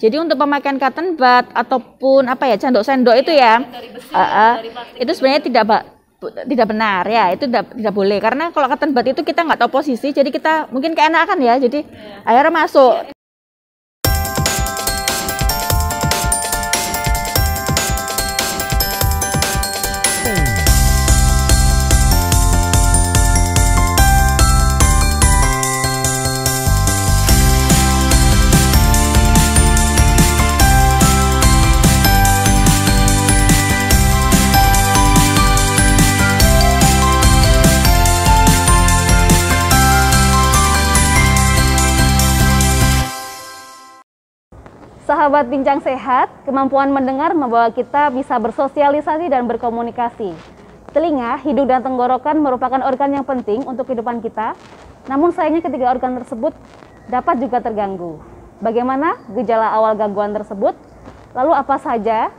Jadi untuk pemakaian cotton bud ataupun apa ya, candok sendok itu ya, itu sebenarnya tidak benar ya, itu tidak boleh, karena kalau cotton bud itu kita nggak tahu posisi, jadi kita mungkin keenakan ya, jadi akhirnya masuk. Sahabat Bincang Sehat, kemampuan mendengar membawa kita bisa bersosialisasi dan berkomunikasi. Telinga, hidung, dan tenggorokan merupakan organ yang penting untuk kehidupan kita. Namun sayangnya ketiga organ tersebut dapat juga terganggu. Bagaimana gejala awal gangguan tersebut? Lalu apa saja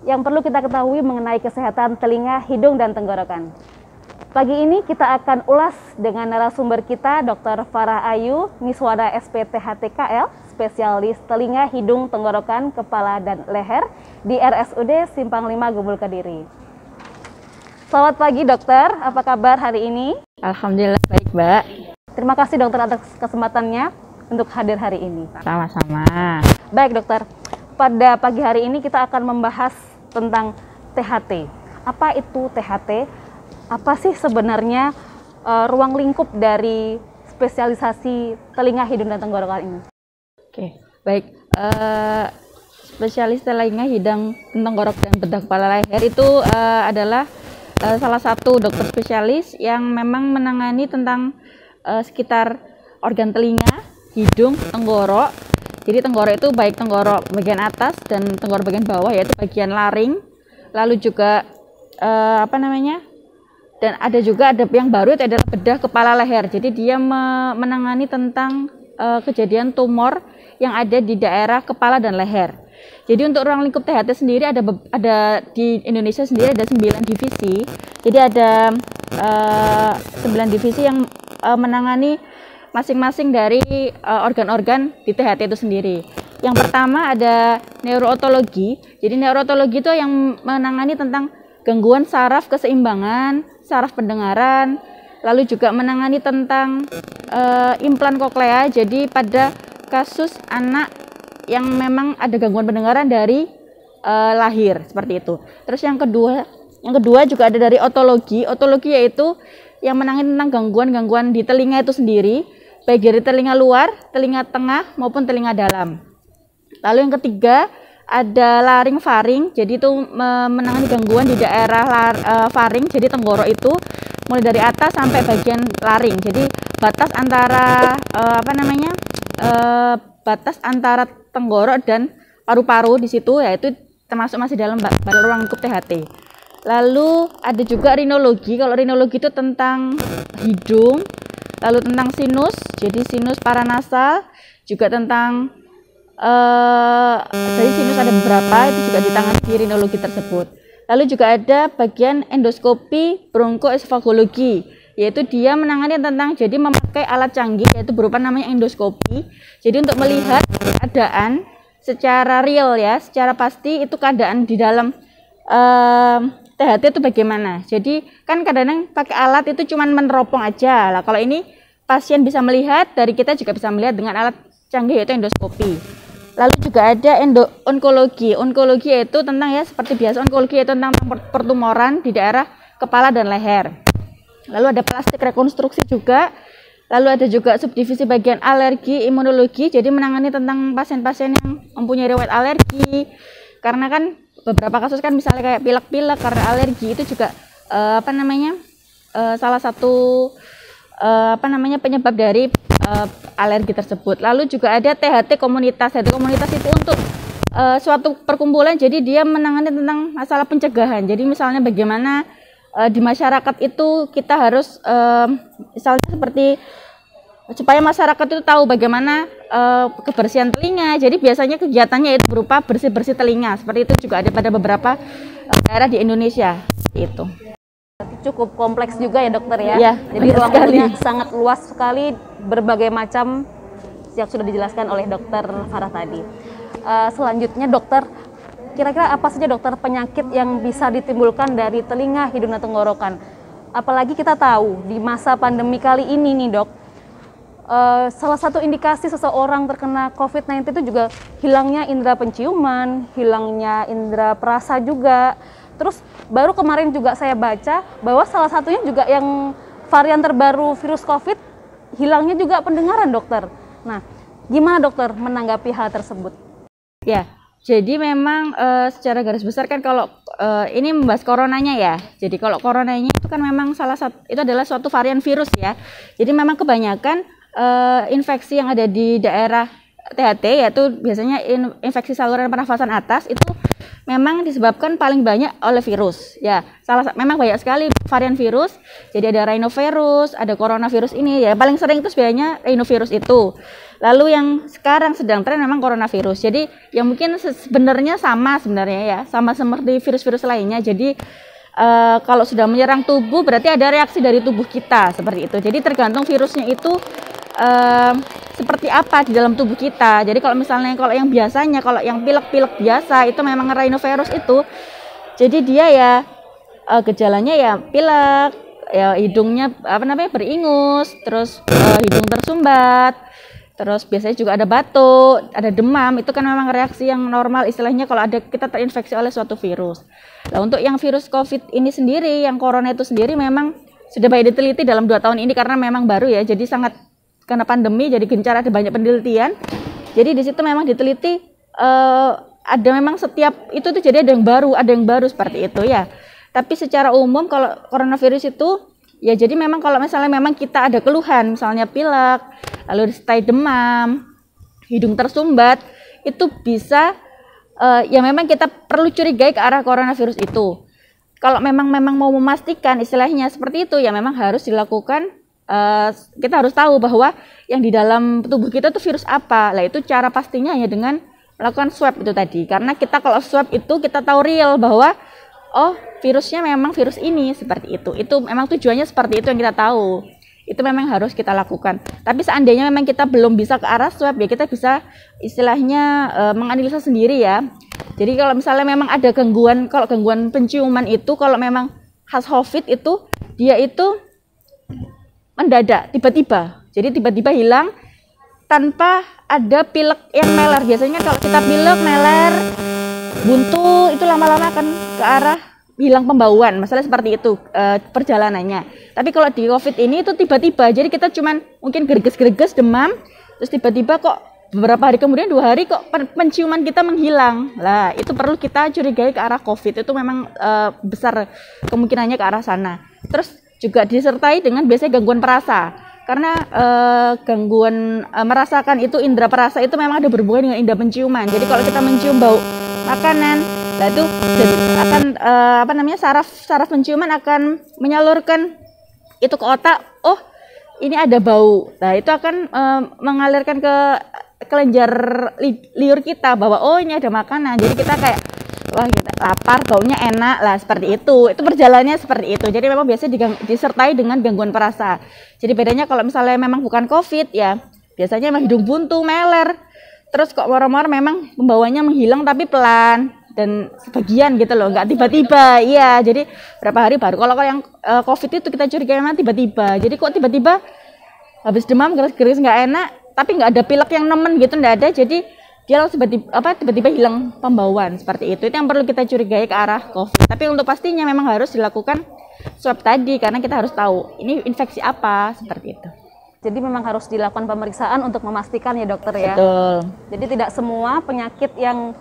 yang perlu kita ketahui mengenai kesehatan telinga, hidung, dan tenggorokan? Pagi ini kita akan ulas dengan narasumber kita, Dr. Farah Ayu, Miswada SPTHTKL, spesialis telinga, hidung, tenggorokan, kepala, dan leher di RSUD Simpang 5 Gubul Kediri. Selamat pagi dokter, apa kabar hari ini? Alhamdulillah baik, Mbak. Terima kasih dokter atas kesempatannya untuk hadir hari ini. Sama-sama. Baik dokter, pada pagi hari ini kita akan membahas tentang THT. Apa itu THT? Apa sih sebenarnya ruang lingkup dari spesialisasi telinga, hidung, dan tenggorokan ini? Oke, baik. Spesialis telinga, hidung, tenggorok, dan bedah kepala leher itu adalah salah satu dokter spesialis yang memang menangani tentang sekitar organ telinga, hidung, tenggorok. Jadi tenggorok itu baik tenggorok bagian atas dan tenggorok bagian bawah, yaitu bagian laring. Lalu juga dan ada juga yang baru itu adalah bedah kepala leher. Jadi dia menangani tentang kejadian tumor yang ada di daerah kepala dan leher. Jadi untuk ruang lingkup THT sendiri ada di Indonesia sendiri ada 9 divisi. Jadi ada 9 divisi yang menangani masing-masing dari organ-organ di THT itu sendiri. Yang pertama ada neurotologi. Jadi neurotologi itu yang menangani tentang gangguan saraf keseimbangan, saraf pendengaran, lalu juga menangani tentang implan koklea. Jadi pada kasus anak yang memang ada gangguan pendengaran dari lahir seperti itu. Terus yang kedua juga ada dari otologi. Otologi yaitu yang menangani tentang gangguan-gangguan di telinga itu sendiri, baik dari telinga luar, telinga tengah maupun telinga dalam. Lalu yang ketiga ada laring faring. Jadi itu menangani gangguan di daerah faring. Jadi tenggorok itu mulai dari atas sampai bagian laring. Jadi batas antara batas antara tenggorok dan paru-paru di situ, yaitu termasuk masih dalam ruang lingkup THT. Lalu ada juga rinologi. Kalau rinologi itu tentang hidung, lalu tentang sinus, jadi sinus paranasal, juga tentang jadi sinus ada beberapa, itu juga ditangani di rinologi tersebut. Lalu juga ada bagian endoskopi bronkoesofagologi, yaitu dia menangani tentang jadi memakai alat canggih, yaitu berupa namanya endoskopi. Jadi untuk melihat keadaan secara real ya, secara pasti itu keadaan di dalam THT itu bagaimana. Jadi kan kadang-kadang pakai alat itu cuman meneropong aja lah. Kalau ini pasien bisa melihat, dari kita juga bisa melihat dengan alat canggih yaitu endoskopi. Lalu juga ada onkologi. Onkologi yaitu tentang ya seperti biasa, onkologi yaitu tentang pertumoran di daerah kepala dan leher. Lalu ada plastik rekonstruksi juga. Lalu ada juga subdivisi bagian alergi, imunologi. Jadi menangani tentang pasien-pasien yang mempunyai riwayat alergi. Karena kan beberapa kasus kan misalnya kayak pilek-pilek karena alergi, itu juga salah satu penyebab dari alergi tersebut. Lalu juga ada THT komunitas. THT komunitas itu untuk suatu perkumpulan, jadi dia menangani tentang masalah pencegahan. Jadi misalnya bagaimana di masyarakat itu kita harus misalnya seperti supaya masyarakat itu tahu bagaimana kebersihan telinga. Jadi biasanya kegiatannya itu berupa bersih-bersih telinga. Seperti itu juga ada pada beberapa daerah di Indonesia. Itu cukup kompleks juga ya dokter ya. Ya, jadi ruang lingkupnya sangat luas sekali, berbagai macam yang sudah dijelaskan oleh dokter Farah tadi. Selanjutnya dokter, kira-kira apa saja dokter penyakit yang bisa ditimbulkan dari telinga, hidung, dan tenggorokan? Apalagi kita tahu di masa pandemi kali ini nih dok, salah satu indikasi seseorang terkena COVID-19 itu juga hilangnya indera penciuman, hilangnya indera perasa juga. Terus baru kemarin juga saya baca bahwa salah satunya juga yang varian terbaru virus COVID, hilangnya juga pendengaran dokter. Nah, gimana dokter menanggapi hal tersebut? Ya, jadi memang secara garis besar kan kalau ini membahas coronanya ya. Jadi kalau coronanya itu kan memang itu adalah suatu varian virus ya. Jadi memang kebanyakan infeksi yang ada di daerah THT, yaitu biasanya infeksi saluran pernafasan atas, itu memang disebabkan paling banyak oleh virus ya. Memang banyak sekali varian virus. Jadi ada rhinovirus, ada coronavirus ini ya. Paling sering itu sebenarnya rhinovirus itu. Lalu yang sekarang sedang tren memang coronavirus. Jadi yang mungkin sebenarnya sama ya, sama seperti virus-virus lainnya. Jadi kalau sudah menyerang tubuh berarti ada reaksi dari tubuh kita seperti itu. Jadi tergantung virusnya itu seperti apa di dalam tubuh kita. Jadi kalau misalnya yang biasanya, kalau yang pilek-pilek biasa itu memang rhinovirus itu, jadi dia ya gejalanya ya pilek, ya hidungnya beringus, terus hidung tersumbat, terus biasanya juga ada batuk, ada demam. Itu kan memang reaksi yang normal istilahnya kalau ada kita terinfeksi oleh suatu virus. Nah, untuk yang virus COVID ini sendiri, yang corona itu sendiri memang sudah banyak diteliti dalam 2 tahun ini karena memang baru ya. Jadi karena pandemi jadi gencar, ada banyak penelitian. Jadi di situ memang diteliti ada memang setiap itu tuh jadi ada yang baru seperti itu ya. Tapi secara umum kalau coronavirus itu ya, jadi memang kalau misalnya memang kita ada keluhan, misalnya pilek, lalu disertai demam, hidung tersumbat, itu bisa ya memang kita perlu curigai ke arah coronavirus itu. Kalau memang mau memastikan istilahnya seperti itu ya, memang harus dilakukan. Kita harus tahu bahwa yang di dalam tubuh kita itu virus apa. Lah itu cara pastinya hanya dengan melakukan swab itu tadi. Karena kita kalau swab itu kita tahu real bahwa virusnya memang virus ini seperti itu. Itu memang tujuannya seperti itu yang kita tahu. Itu memang harus kita lakukan. Tapi seandainya memang kita belum bisa ke arah swab ya, kita bisa istilahnya menganalisa sendiri ya. Jadi kalau misalnya memang ada gangguan, kalau gangguan penciuman itu kalau memang khas COVID itu dia itu mendadak, tiba-tiba. Jadi tiba-tiba hilang tanpa ada pilek yang meler. Biasanya kalau kita pilek, meler, buntu, itu lama-lama akan ke arah hilang pembauan. Masalah seperti itu perjalanannya. Tapi kalau di COVID ini itu tiba-tiba. Jadi kita cuman mungkin greges-greges, demam, terus tiba-tiba kok beberapa hari kemudian, 2 hari kok penciuman kita menghilang. Lah, itu perlu kita curigai ke arah COVID. Itu memang besar kemungkinannya ke arah sana. Terus juga disertai dengan biasanya gangguan perasa. Karena gangguan merasakan itu indera perasa itu memang ada berhubungan dengan indera penciuman. Jadi kalau kita mencium bau makanan, nah itu akan saraf penciuman akan menyalurkan itu ke otak. Oh, ini ada bau. Nah, itu akan mengalirkan ke kelenjar liur kita bahwa oh ini ada makanan. Jadi kita kayak wah kita lapar, baunya enak lah seperti itu. Itu perjalanannya seperti itu. Jadi memang biasanya disertai dengan gangguan perasa. Jadi bedanya kalau misalnya memang bukan COVID ya, biasanya memang hidung buntu, meler. Terus kok moro-moro memang pembawanya menghilang tapi pelan dan sebagian gitu loh, nggak tiba-tiba. Iya, jadi berapa hari baru. Kalau yang COVID itu kita curiga memang tiba-tiba. Jadi kok tiba-tiba habis demam, geris-geris nggak enak, tapi nggak ada pilek yang nemen gitu, nggak ada. Jadi dia langsung tiba-tiba hilang pembauan seperti itu. Itu yang perlu kita curigai ke arah COVID. Tapi untuk pastinya memang harus dilakukan swab tadi karena kita harus tahu ini infeksi apa seperti itu. Jadi memang harus dilakukan pemeriksaan untuk memastikan ya dokter ya. Betul. Jadi tidak semua penyakit yang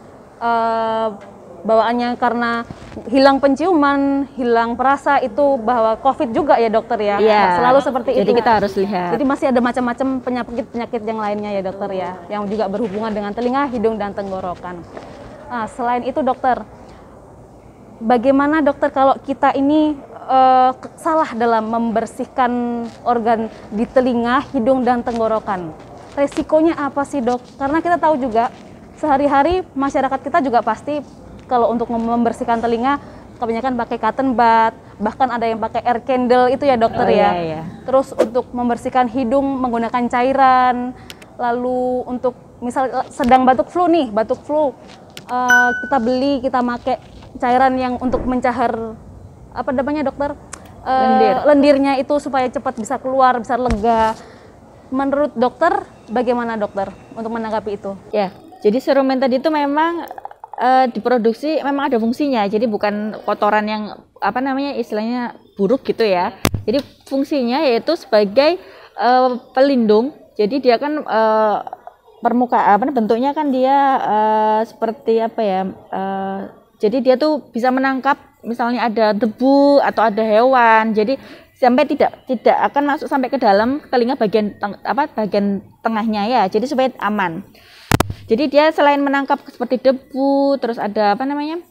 bawaannya karena hilang penciuman, hilang perasa itu bahwa COVID juga ya dokter ya. Iya. Selalu seperti itu. Jadi kita harus lihat. Jadi masih ada macam-macam penyakit yang lainnya ya dokter ya, yang juga berhubungan dengan telinga, hidung, dan tenggorokan. Nah, selain itu dokter, bagaimana dokter kalau kita ini salah dalam membersihkan organ di telinga, hidung, dan tenggorokan? Resikonya apa sih dok? Karena kita tahu juga sehari-hari masyarakat kita juga pasti kalau untuk membersihkan telinga kebanyakan pakai cotton bud, bahkan ada yang pakai air candle itu ya dokter ya. Iya. Terus untuk membersihkan hidung menggunakan cairan, lalu untuk misal sedang batuk flu nih, kita beli, kita pakai cairan yang untuk mencahar apa namanya dokter, lendirnya itu supaya cepat bisa keluar, bisa lega. Menurut dokter bagaimana dokter untuk menanggapi itu? Ya, jadi serumen tadi itu memang diproduksi memang ada fungsinya, jadi bukan kotoran yang apa namanya istilahnya buruk gitu ya. Jadi fungsinya yaitu sebagai pelindung. Jadi dia kan permukaan bentuknya kan dia seperti apa ya? Jadi dia tuh bisa menangkap misalnya ada debu atau ada hewan. Jadi sampai tidak akan masuk sampai ke dalam telinga bagian bagian tengahnya ya. Jadi supaya aman. Jadi dia selain menangkap seperti debu, terus ada apa namanya?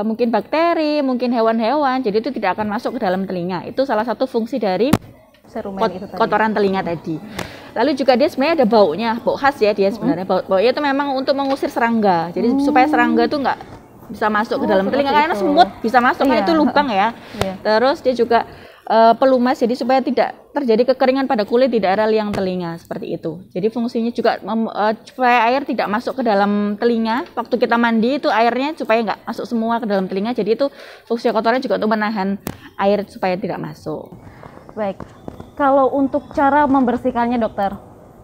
Mungkin bakteri, mungkin hewan-hewan. Jadi itu tidak akan masuk ke dalam telinga. Itu salah satu fungsi dari serumen itu tadi. Kotoran telinga tadi. Lalu juga dia sebenarnya ada baunya, bau khas ya dia sebenarnya. Baunya itu memang untuk mengusir serangga. Jadi supaya serangga itu nggak bisa masuk ke dalam telinga karena semut bisa masuk kan itu lubang ya. Terus dia juga pelumas jadi supaya tidak terjadi kekeringan pada kulit di daerah liang telinga seperti itu. Jadi fungsinya juga supaya air tidak masuk ke dalam telinga. Waktu kita mandi itu airnya supaya nggak masuk semua ke dalam telinga. Jadi itu fungsi kotorannya juga untuk menahan air supaya tidak masuk. Baik. Kalau untuk cara membersihkannya dokter,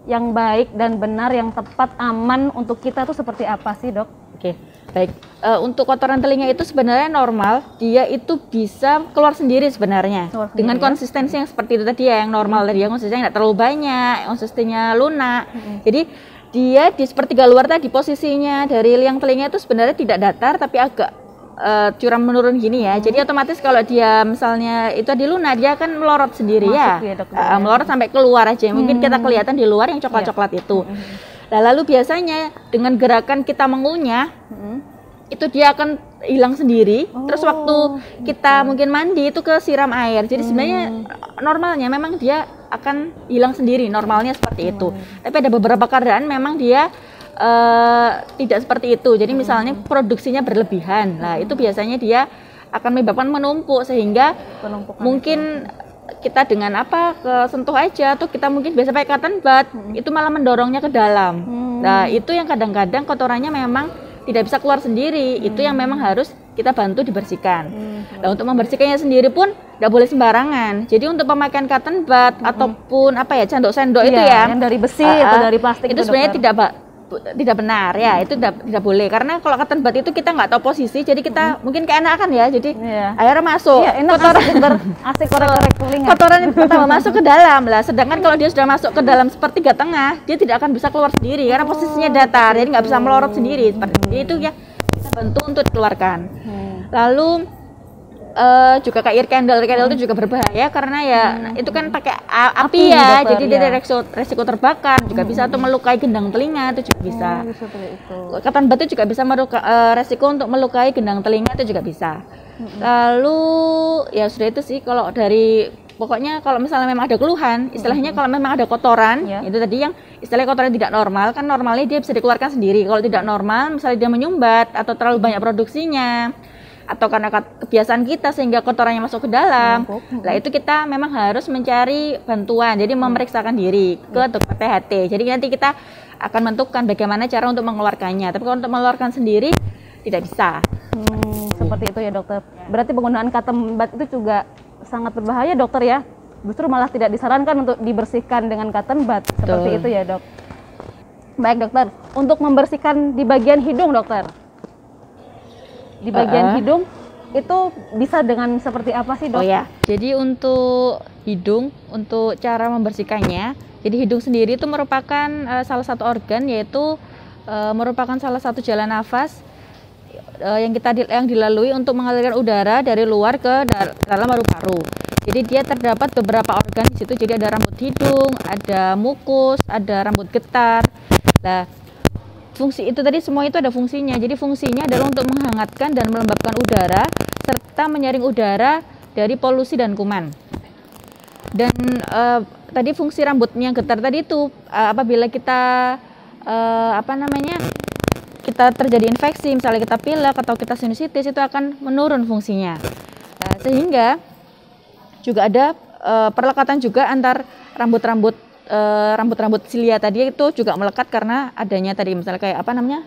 yang baik dan benar, yang tepat, aman untuk kita tuh seperti apa sih dok? Oke, baik. Untuk kotoran telinga itu sebenarnya normal, dia itu bisa keluar sendiri sebenarnya. Dengan konsistensi yang seperti itu tadi ya, yang normal tadi, yang konsistensinya nggak terlalu banyak, konsistensinya lunak. Jadi dia di sepertiga luar tadi posisinya dari liang telinga itu sebenarnya tidak datar tapi agak curam menurun gini ya. Jadi otomatis kalau dia misalnya itu di lunak, dia akan melorot sendiri. Masuk ya, melorot sampai keluar aja. Mungkin kita kelihatan di luar yang coklat-coklat itu. Nah, lalu biasanya dengan gerakan kita mengunyah, itu dia akan hilang sendiri. Terus waktu kita mungkin mandi itu kesiram air. Jadi sebenarnya normalnya memang dia akan hilang sendiri. Normalnya seperti itu. Tapi ada beberapa keadaan memang dia tidak seperti itu. Jadi misalnya produksinya berlebihan. Nah, itu biasanya dia akan menyebabkan menumpuk sehingga mungkin kita dengan kesentuh aja atau kita mungkin biasa pakai cotton bud itu malah mendorongnya ke dalam. Nah, itu yang kadang-kadang kotorannya memang tidak bisa keluar sendiri. Itu yang memang harus kita bantu dibersihkan. Nah, untuk membersihkannya sendiri pun nggak boleh sembarangan. Jadi untuk pemakaian cotton bud ataupun sendok-sendok itu ya yang dari besi atau dari plastik itu sebenarnya tidak benar ya, itu tidak boleh karena kalau cotton bud itu kita nggak tahu posisi, jadi kita mungkin keenakan ya, jadi airnya masuk, asik korek-korek telinga, kotoran itu pertama masuk ke dalam lah, sedangkan kalau dia sudah masuk ke dalam sepertiga tengah, dia tidak akan bisa keluar sendiri karena posisinya datar, jadi nggak bisa melorot sendiri seperti itu ya, kita bantu untuk dikeluarkan. Lalu juga kayak air candle itu juga berbahaya karena ya itu kan pakai api ya, jadi dia ada resiko terbakar juga bisa, atau melukai gendang telinga itu juga bisa. Cotton bud itu juga bisa resiko untuk melukai gendang telinga itu juga bisa. Lalu ya sudah itu sih kalau dari pokoknya kalau misalnya memang ada keluhan, istilahnya kalau memang ada kotoran, itu tadi yang istilahnya kotoran tidak normal, kan normalnya dia bisa dikeluarkan sendiri. Kalau tidak normal, misalnya dia menyumbat atau terlalu banyak produksinya, atau karena kebiasaan kita sehingga kotorannya masuk ke dalam, nah itu kita memang harus mencari bantuan, jadi memeriksakan diri ke dokter THT. Jadi nanti kita akan menentukan bagaimana cara untuk mengeluarkannya. Tapi kalau untuk mengeluarkan sendiri tidak bisa. Seperti itu ya dokter. Berarti penggunaan cotton bud itu juga sangat berbahaya dokter ya. Justru malah tidak disarankan untuk dibersihkan dengan cotton bud. Seperti itu ya dok. Baik dokter, untuk membersihkan di bagian hidung dokter. Di bagian hidung itu bisa dengan seperti apa sih dok? Oh ya, jadi untuk hidung, untuk cara membersihkannya, jadi hidung sendiri itu merupakan salah satu organ, yaitu merupakan salah satu jalan nafas yang dilalui untuk mengalirkan udara dari luar ke dalam paru-paru. Jadi dia terdapat beberapa organ di situ. Jadi ada rambut hidung, ada mukus, ada rambut getar. Nah, fungsi itu tadi semua itu ada fungsinya. Jadi fungsinya adalah untuk menghangatkan dan melembabkan udara serta menyaring udara dari polusi dan kuman. Dan tadi fungsi rambutnya getar tadi itu apabila kita kita terjadi infeksi, misalnya kita pilek atau kita sinusitis, itu akan menurun fungsinya. Sehingga juga ada perlekatan juga antar rambut-rambut rambut-rambut silia tadi itu juga melekat karena adanya tadi misalnya kayak apa namanya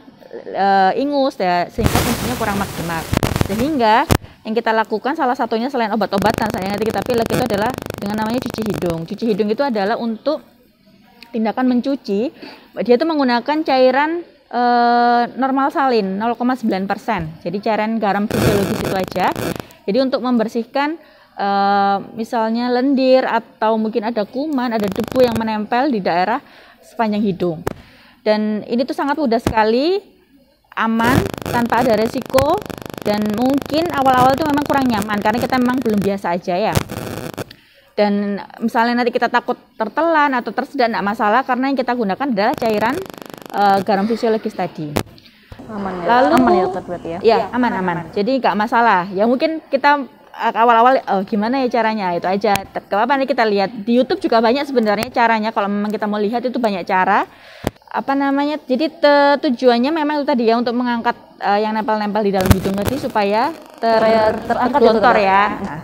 ingus ya, sehingga fungsinya kurang maksimal. Sehingga yang kita lakukan salah satunya selain obat-obatan saya nanti kita pilih itu adalah dengan namanya cuci hidung. Cuci hidung itu adalah untuk tindakan mencuci. Dia itu menggunakan cairan normal salin 0,9%. Jadi cairan garam fisiologis itu aja. Jadi untuk membersihkan misalnya lendir atau mungkin ada kuman, ada debu yang menempel di daerah sepanjang hidung. Dan ini tuh sangat mudah sekali, aman, tanpa ada resiko, dan mungkin awal-awal itu memang kurang nyaman karena kita memang belum biasa aja ya. Dan misalnya nanti kita takut tertelan atau tersedak, tidak masalah karena yang kita gunakan adalah cairan garam fisiologis tadi. Aman ya. Lalu aman ya dokter berarti ya? Ya, aman. Jadi nggak masalah. Ya mungkin kita awal-awal gimana ya caranya, itu aja. Apa nih kita lihat di YouTube juga banyak sebenarnya caranya. Kalau memang kita mau lihat itu banyak cara. Apa namanya? Jadi tujuannya memang itu tadi ya untuk mengangkat yang nempel-nempel di dalam hidung tadi supaya tergelontor ya. Nah,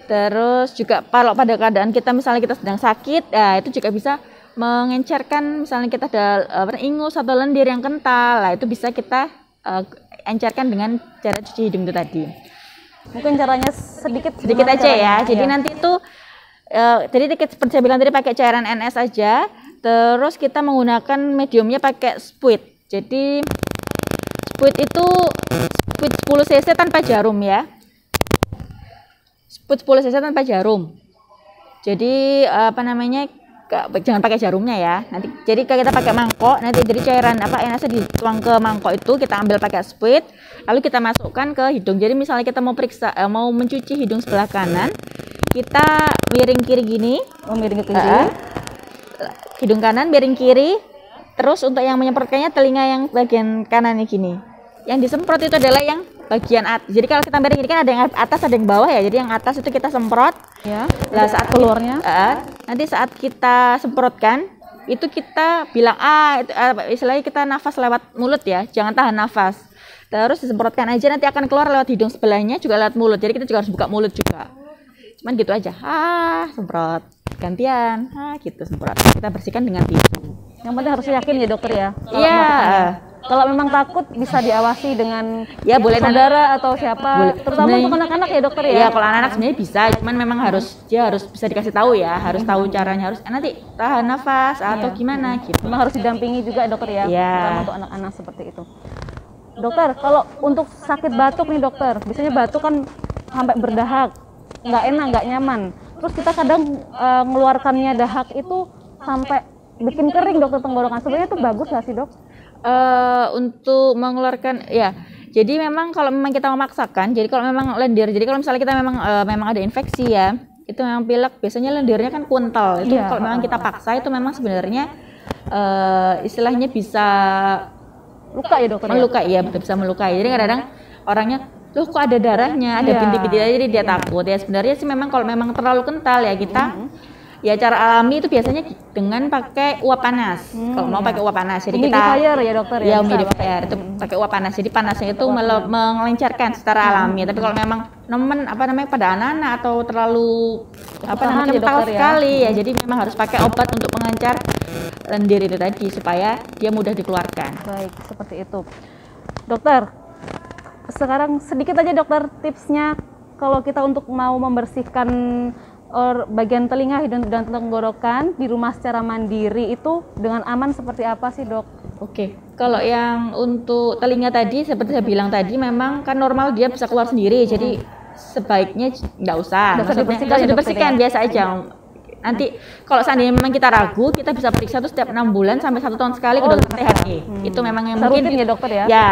terus juga kalau pada keadaan kita misalnya kita sedang sakit, itu juga bisa mengencerkan misalnya kita ada ingus atau lendir yang kental. Nah, itu bisa kita encerkan dengan cara cuci hidung itu tadi. Mungkin caranya sedikit aja ya. Jadi ya. nanti itu jadi seperti saya bilang tadi pakai cairan NS aja. Terus kita menggunakan mediumnya pakai spuit. Jadi spuit itu spuit 10 cc tanpa jarum ya. Spuit 10 cc tanpa jarum. Jadi apa namanya? Jangan pakai jarumnya ya. Nanti jadi kita pakai mangkok, nanti jadi cairan NS dituang ke mangkok itu, kita ambil pakai spuit, lalu kita masukkan ke hidung. Jadi misalnya kita mau mau mencuci hidung sebelah kanan, kita miring kiri gini, miring ke kiri. Hidung kanan miring kiri. Terus untuk yang menyemprotkannya telinga yang bagian kanannya gini. Yang disemprot itu adalah yang bagian atas. Jadi kalau kita miring ini kan ada yang atas ada yang bawah ya. Jadi yang atas itu kita semprot. Ya. Lah saat keluarnya. Nanti saat kita semprotkan itu kita bilang itu, istilahnya kita nafas lewat mulut ya. Jangan tahan nafas. Terus disemprotkan aja, nanti akan keluar lewat hidung sebelahnya juga lewat mulut. Jadi kita juga harus buka mulut juga. Cuman gitu aja. Semprot. Gantian. Gitu semprot. Kita bersihkan dengan tisu. Yang penting harus yakin ya dokter ya. Iya. Kalau memang takut bisa diawasi dengan boleh saudara atau siapa. Terutama untuk anak-anak ya dokter ya. Iya, kalau anak-anak sebenarnya bisa, cuman memang dia harus bisa dikasih tahu ya, harus tahu caranya, harus nanti tahan nafas atau gimana gitu. Memang harus didampingi juga dokter ya. Iya. Terutama untuk anak-anak seperti itu. Dokter, kalau untuk sakit batuk nih dokter, biasanya batuk kan sampai berdahak, nggak enak, nggak nyaman. Terus kita kadang mengeluarkannya dahak itu sampai bikin kering dokter tenggorokan. Sebenarnya itu bagus nggak sih dok? Untuk mengeluarkan ya, jadi memang kalau memang kita memaksakan, jadi kalau memang lendir, jadi kalau misalnya kita memang ada infeksi ya, itu memang pilek, biasanya lendirnya kan kuntal itu. Kalau memang kita paksa itu memang sebenarnya istilahnya bisa luka ya dokter, melukai ya, bisa melukai. Jadi kadang-kadang orangnya loh kok ada darahnya, ada bintik-bintik aja, jadi dia takut ya. Sebenarnya sih memang kalau memang terlalu kental ya kita ya cara alami itu biasanya dengan pakai uap panas. Kalau mau pakai uap panas, jadi kita humidifier ya dokter ya. Humidifier itu pakai uap panas. Jadi panasnya itu melencarkan secara alami. Tapi kalau memang pada anak-anak atau terlalu kental sekali ya, jadi memang harus pakai obat untuk mengencar lendir itu tadi supaya dia mudah dikeluarkan. Baik, seperti itu. Dokter, sekarang sedikit aja dokter tipsnya kalau kita untuk mau membersihkan bagian telinga, hidung, dan tenggorokan di rumah secara mandiri itu dengan aman seperti apa sih dok? Oke, kalau yang untuk telinga tadi seperti saya bilang tadi memang kan normal dia bisa keluar sendiri, jadi sebaiknya nggak usah dibersihkan biasa aja. Nanti kalau seandainya memang kita ragu, kita bisa periksa tuh setiap 6 bulan sampai 1 tahun sekali ke dokter THT. Itu memang yang mungkin rutin ya dokter ya. Ya,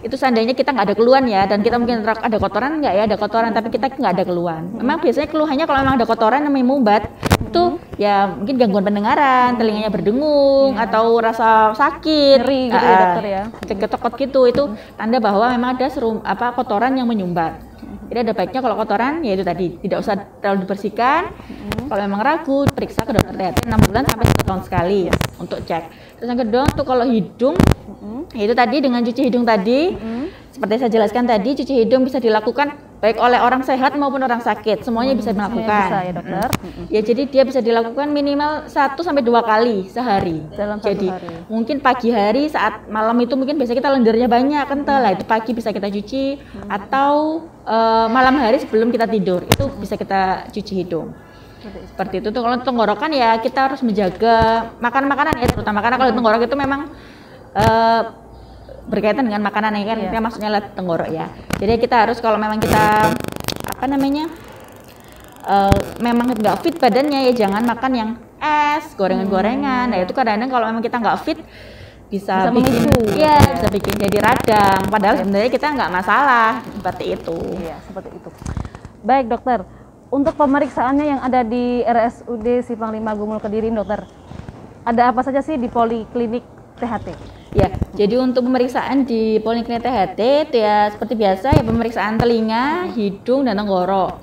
itu seandainya kita nggak ada keluhan ya, dan kita mungkin ada kotoran nggak ya, ada kotoran tapi kita nggak ada keluhan. Memang biasanya keluhannya kalau memang ada kotoran namanya mumbat itu ya mungkin gangguan pendengaran, telinganya berdengung atau rasa sakit, nyeri gitu ya dokter ya, ceketokot gitu, itu tanda bahwa memang ada kotoran yang menyumbat. Jadi ada baiknya kalau kotoran ya itu tadi tidak usah terlalu dibersihkan. Kalau memang ragu, periksa ke dokter THT 6 bulan sampai 1 tahun sekali untuk cek. Terus yang kedua untuk kalau hidung, itu tadi dengan cuci hidung tadi, seperti saya jelaskan tadi, cuci hidung bisa dilakukan baik oleh orang sehat maupun orang sakit, semuanya bisa melakukan. Bisa ya dokter. Ya, jadi dia bisa dilakukan minimal 1 sampai 2 kali sehari. Dalam satu Jadi hari. mungkin pagi hari saat malam itu mungkin biasa kita lendirnya banyak kental lah, itu pagi bisa kita cuci, atau malam hari sebelum kita tidur itu bisa kita cuci hidung. Seperti itu tuh. Kalau tenggorokan ya kita harus menjaga makanan-makanan ya, terutama karena kalau tenggorok itu memang berkaitan dengan makanan ya kan, kita maksudnya lewat tenggorok ya. Jadi kita harus kalau memang kita memang nggak fit badannya ya jangan makan yang es, gorengan-gorengan. Nah itu kadang-kadang kalau memang kita nggak fit bisa bikin, bisa bikin jadi radang. Padahal sebenarnya kita nggak masalah seperti itu. Iya, seperti itu. Baik dokter, untuk pemeriksaannya yang ada di RSUD Simpang 5 Gumul Kediri dokter, ada apa saja sih di Poliklinik THT? Ya, jadi untuk pemeriksaan di Poliklinik THT itu ya seperti biasa ya, pemeriksaan telinga, hidung, dan tenggorok.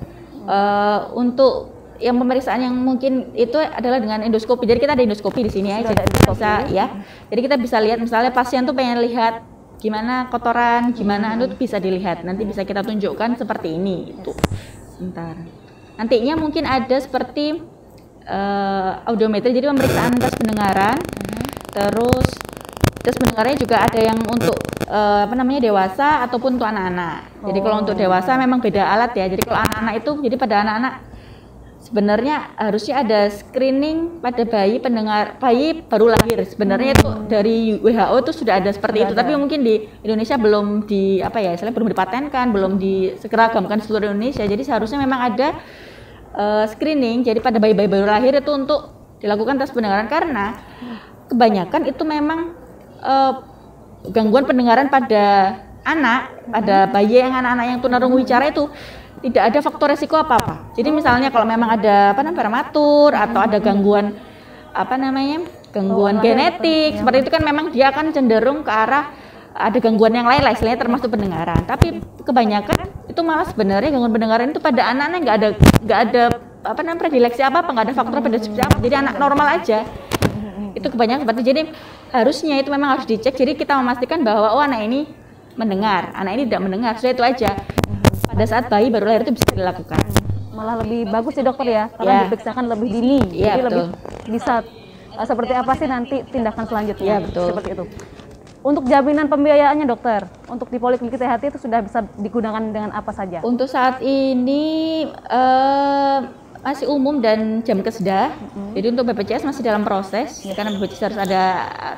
Untuk yang pemeriksaan yang mungkin itu adalah dengan endoskopi. Jadi kita ada endoskopi di sini ya. Jadi kita bisa ya. Jadi kita bisa lihat misalnya pasien tuh pengen lihat gimana kotoran, gimana itu bisa dilihat. Nanti bisa kita tunjukkan seperti ini itu. Sebentar. Nantinya mungkin ada seperti audiometri, jadi pemeriksaan tes pendengaran. Terus tes pendengarannya juga ada yang untuk dewasa ataupun untuk anak-anak. Jadi kalau untuk dewasa memang beda alat ya. Jadi kalau anak-anak itu, jadi pada anak-anak sebenarnya harusnya ada screening pada bayi baru lahir. Sebenarnya itu dari WHO itu sudah ada seperti itu. Tapi mungkin di Indonesia belum belum dipatenkan, belum disegeragamkan di seluruh Indonesia. Jadi seharusnya memang ada screening. Jadi pada bayi-bayi baru lahir itu untuk dilakukan tes pendengaran, karena kebanyakan itu memang gangguan pendengaran pada anak, pada bayi yang anak-anak yang tunarungu wicara itu tidak ada faktor resiko apa-apa. Jadi misalnya kalau memang ada prematur atau ada gangguan genetik seperti itu kan memang dia akan cenderung ke arah ada gangguan yang lain lah, istilahnya termasuk pendengaran. Tapi kebanyakan itu malah sebenarnya gangguan pendengaran itu pada anak-anak nggak ada predileksi apa-apa, nggak ada faktor predisposisi apa. Jadi anak normal aja. Itu kebanyakan seperti, jadi harusnya itu memang harus dicek. Jadi kita memastikan bahwa anak ini mendengar, anak ini tidak mendengar, sudah itu aja. Pada saat bayi baru lahir itu bisa dilakukan. Malah lebih bagus sih dokter ya, karena diperiksakan lebih dini. Jadi lebih bisa seperti apa sih nanti tindakan selanjutnya. Iya, betul. Seperti itu. Untuk jaminan pembiayaannya dokter, untuk di Poliklinik THT itu sudah bisa digunakan dengan apa saja? Untuk saat ini masih umum dan jam kesedah. Jadi untuk BPJS masih dalam proses, karena BPJS harus ada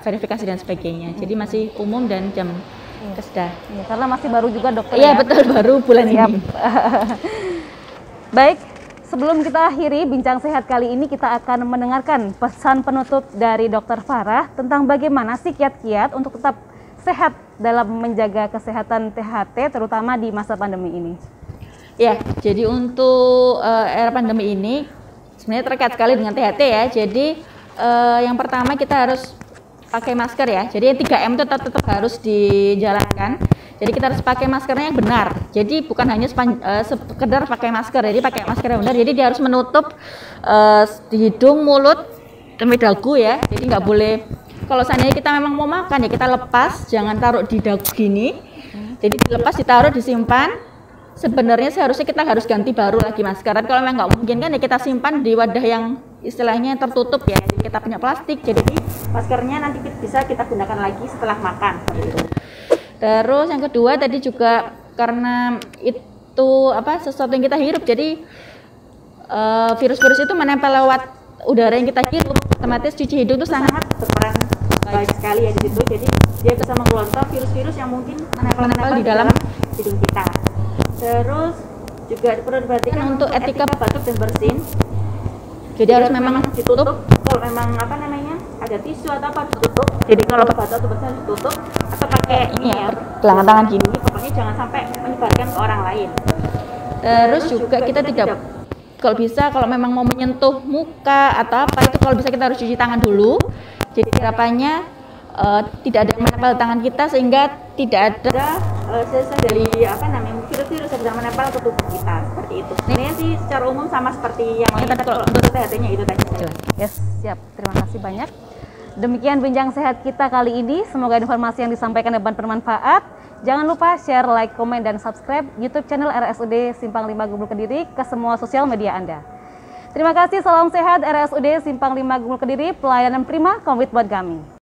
verifikasi dan sebagainya. Jadi masih umum dan jam kesedah. Ya, karena masih baru juga dokter. Iya, betul, baru bulan ini. Baik, sebelum kita akhiri bincang sehat kali ini, kita akan mendengarkan pesan penutup dari Dokter Farah tentang bagaimana sih kiat-kiat untuk tetap sehat dalam menjaga kesehatan THT, terutama di masa pandemi ini. Ya, jadi untuk era pandemi ini sebenarnya terkait sekali dengan THT ya. Jadi yang pertama kita harus pakai masker ya. Jadi 3M itu tetap harus dijalankan. Jadi kita harus pakai maskernya yang benar. Jadi bukan hanya sekedar pakai masker. Jadi pakai masker yang benar. Jadi dia harus menutup di hidung, mulut, sampai dagu ya. Jadi nggak boleh. Kalau seandainya kita memang mau makan ya kita lepas, jangan taruh di dagu gini. Jadi dilepas, ditaruh, disimpan. Sebenarnya seharusnya kita harus ganti baru lagi masker. Kalau memang nggak mungkin kan ya kita simpan di wadah yang istilahnya tertutup ya. Kita punya plastik, jadi maskernya nanti bisa kita gunakan lagi setelah makan. Gitu. Terus yang kedua tadi juga karena itu sesuatu yang kita hirup, jadi virus-virus itu menempel lewat udara yang kita hirup. Otomatis cuci hidung itu sangat berperan baik sekali ya di situ. Jadi dia bisa mengelontar virus-virus yang mungkin menempel di dalam hidung kita. Terus juga perlu diperhatikan untuk etika batuk dan bersin. Jadi harus memang ditutup. Kalau memang ada tisu atau apa ditutup. Jadi kalau batuk atau bersin ditutup atau pakai ini ya, gelangan tangan gini. Pokoknya jangan sampai menyebarkan ke orang lain. Terus juga kita tidak, kalau bisa kalau memang mau menyentuh muka atau apa itu kalau bisa kita harus cuci tangan dulu. Jadi harapannya tidak ada yang menempel tangan kita sehingga tidak ada sisa dari virus-virus yang bisa menempel ke tubuh kita seperti itu. Ini sih secara umum sama seperti yang lain, tapi kalau untuk THT-nya itu tadi. Yes, siap. Terima kasih banyak. Demikian bincang sehat kita kali ini. Semoga informasi yang disampaikan dapat bermanfaat. Jangan lupa share, like, komen, dan subscribe YouTube channel RSUD Simpang 5 Gubul Kediri ke semua sosial media Anda. Terima kasih, salam sehat RSUD Simpang 5 Gubul Kediri, pelayanan prima, komplit buat kami.